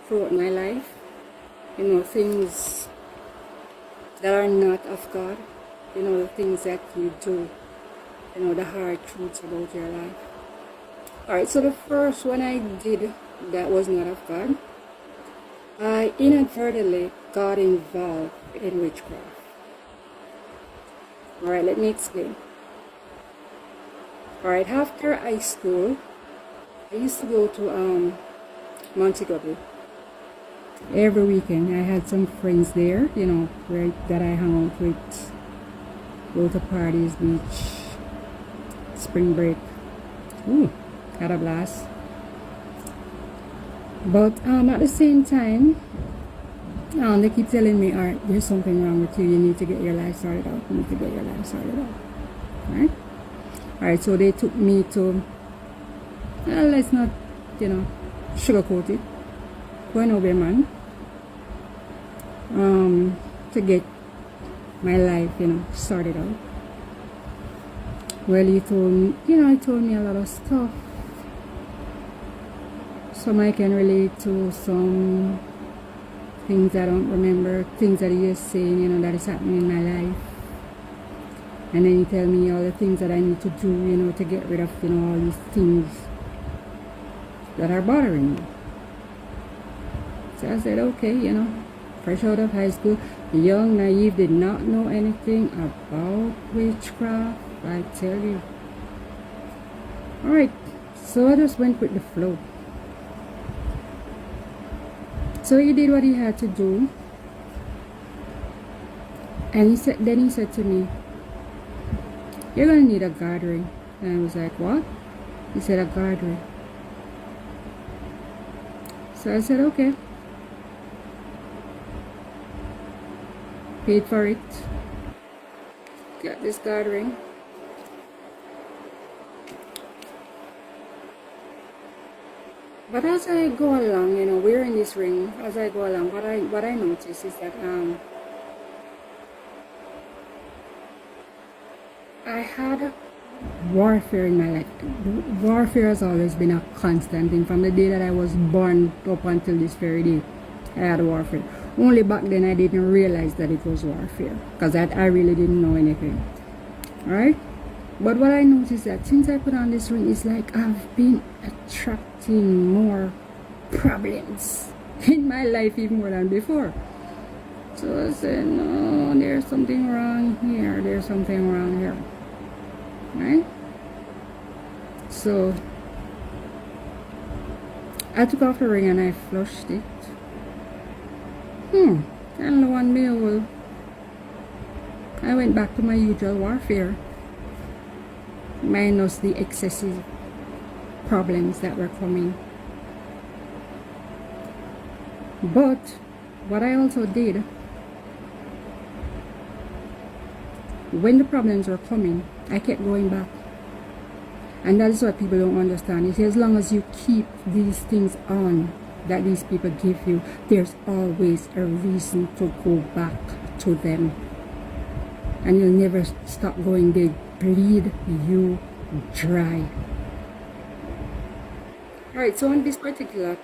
throughout my life. Things that are not of God. The things that you do. The hard truths about your life. Alright, so the first one I did that was not of God, I inadvertently got involved in witchcraft. Alright, let me explain. Alright, after high school, I used to go to Montego. Every weekend I had some friends there, that I hung out with, go to parties, beach, spring break. Ooh, had a blast. But at the same time, they keep telling me, alright, there's something wrong with you. You need to get your life sorted out. You need to get your life sorted out. Right? Alright, so they took me to, let's not, sugarcoat it, to an Oberman, to get my life, sorted out. Well, he told me a lot of stuff. Some I can relate to, some things I don't remember, things that he is saying, that is happening in my life. And then he tell me all the things that I need to do, to get rid of, all these things that are bothering me. So I said, okay, fresh out of high school, young, naive, did not know anything about witchcraft, I tell you. Alright, so I just went with the flow. So he did what he had to do. And then he said to me, you're going to need a guard ring. And I was like, what? He said, a guard ring. So I said, okay. Paid for it. Got this guard ring. But as I go along, wearing this ring, as I go along, what I notice is that I had warfare in my life. Warfare has always been a constant thing. From the day that I was born up until this very day, I had warfare. Only back then I didn't realize that it was warfare, because I really didn't know anything. Alright? But what I noticed is that since I put on this ring, it's like I've been attracting more problems in my life, even more than before. So I said, no, there's something wrong here. There's something wrong here. Right? So I took off the ring and I flushed it. And lo and behold, I went back to my usual warfare, minus the excessive problems that were coming. But what I also did, when the problems were coming, I kept going back. And that is what people don't understand. You see, as long as you keep these things on that these people give you, there's always a reason to go back to them. And you'll never stop going. They bleed you dry. Alright, so on this particular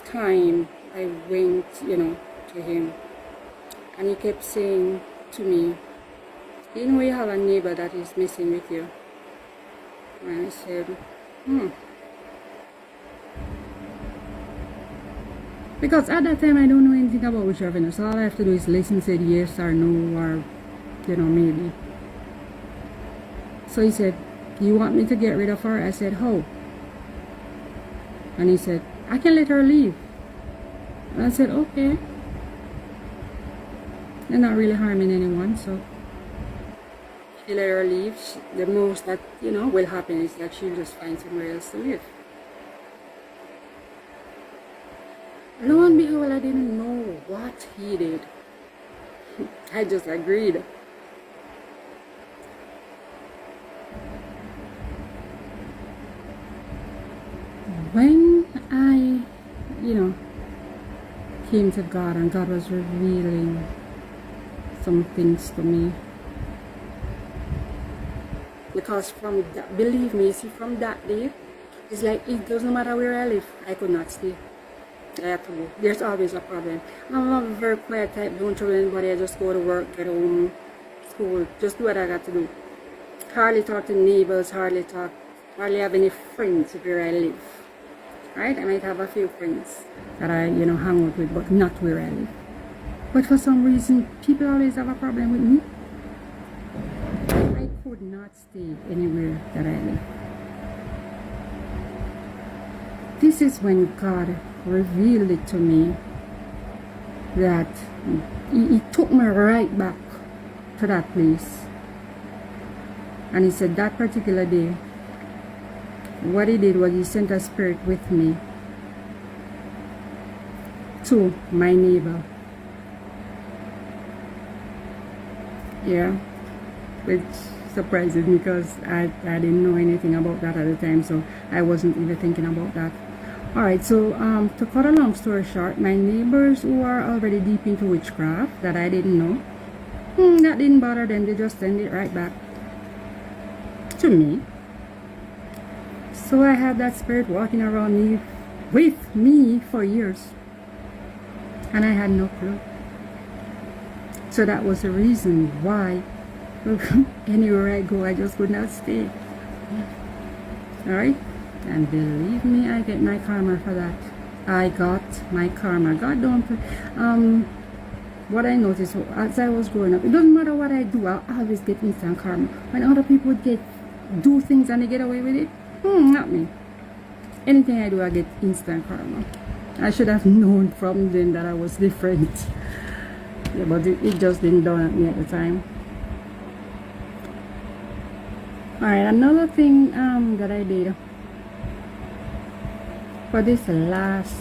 time, I went, to him. And he kept saying to me, you have a neighbor that is messing with you. And I said, Because at that time I don't know anything about witchcraft, so all I have to do is listen, say yes or no, or maybe. So he said, you want me to get rid of her? I said, how? And he said, I can let her leave. And I said, okay. They're not really harming anyone, so if you let her leave, the most that will happen is that she'll just find somewhere else to live. Lo and behold, I didn't know what he did. I just agreed. When I, came to God and God was revealing some things to me. Because from that, believe me, see, from that day, it's like it doesn't matter where I live, I could not stay. I have to go. There's always a problem. I'm a very quiet type. Don't trouble anybody. I just go to work, get home, school. Just do what I got to do. Hardly talk to neighbors. Hardly have any friends where I live. Right? I might have a few friends that I, hang out with, but not where I live. But for some reason, people always have a problem with me. I could not stay anywhere that I live. This is when God revealed it to me that he took me right back to that place. And he said that particular day, what he did was he sent a spirit with me to my neighbor. Yeah, which surprises me because I didn't know anything about that at the time, so I wasn't even thinking about that. Alright, so to cut a long story short, my neighbors who are already deep into witchcraft that I didn't know, that didn't bother them. They just send it right back to me. So I had that spirit walking around me with me for years, and I had no clue. So that was the reason why anywhere I go, I just would not stay. Alright? And believe me, I get my karma for that. I got my karma. God don't play. What I noticed as I was growing up, it doesn't matter what I do, I always get instant karma. When other people do things and they get away with it, not me. Anything I do, I get instant karma. I should have known from then that I was different. Yeah, but it just didn't dawn on me at the time. Alright, another thing that I did for this last,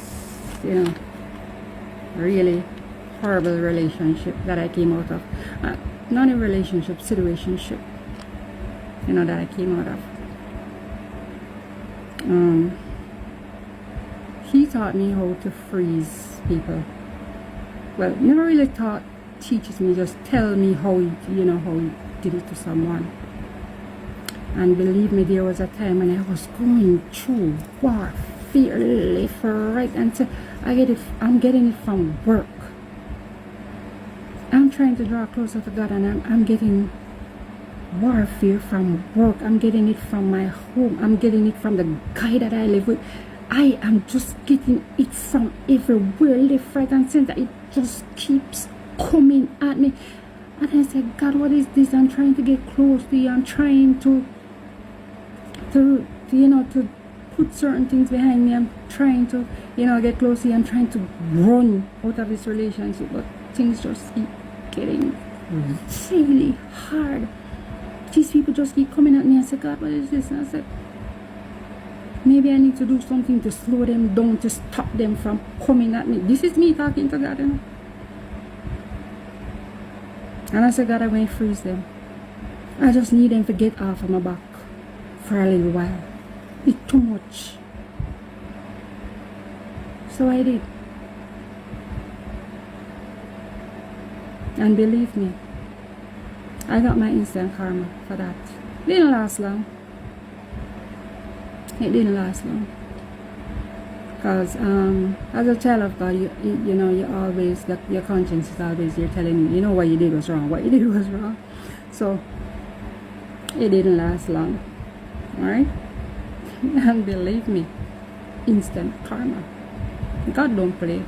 really horrible relationship that I came out of. Not a relationship, situationship, that I came out of. He taught me how to freeze people. Well, never really teaches me, just tell me how he did it to someone. And believe me, there was a time when I was going through warfare left, right, and so I'm getting it from work. I'm trying to draw closer to God, and I'm getting warfare from work. I'm getting it from my home. I'm getting it from the guy that I live with. I am just getting it from everywhere, left, right, and center. It just keeps coming at me. And I said, God, what is this? I'm trying to get close to you. I'm trying to put certain things behind me. I'm trying to, get close to you. I'm trying to run out of this relationship. But things just keep getting really hard. These people just keep coming at me. I said, God, what is this? And I said, maybe I need to do something to slow them down, to stop them from coming at me. This is me talking to God, And I said, God, I'm going to freeze them. I just need them to get off of my back for a little while. It's too much. So I did. And believe me, I got my instant karma for that. It didn't last long. It didn't last long. Because as a child of God, you always, your conscience is always here telling you, what you did was wrong. What you did was wrong. So it didn't last long. Alright? And believe me, instant karma. God don't play.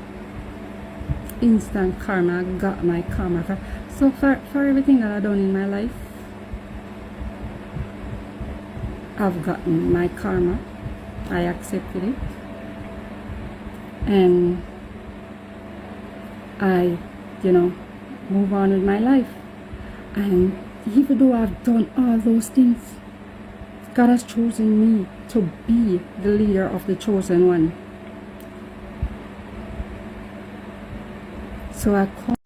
Instant karma. I got my karma. So for everything that I've done in my life, I've gotten my karma. I accepted it. And I, move on with my life. And even though I've done all those things, God has chosen me to be the leader of the chosen one. So I come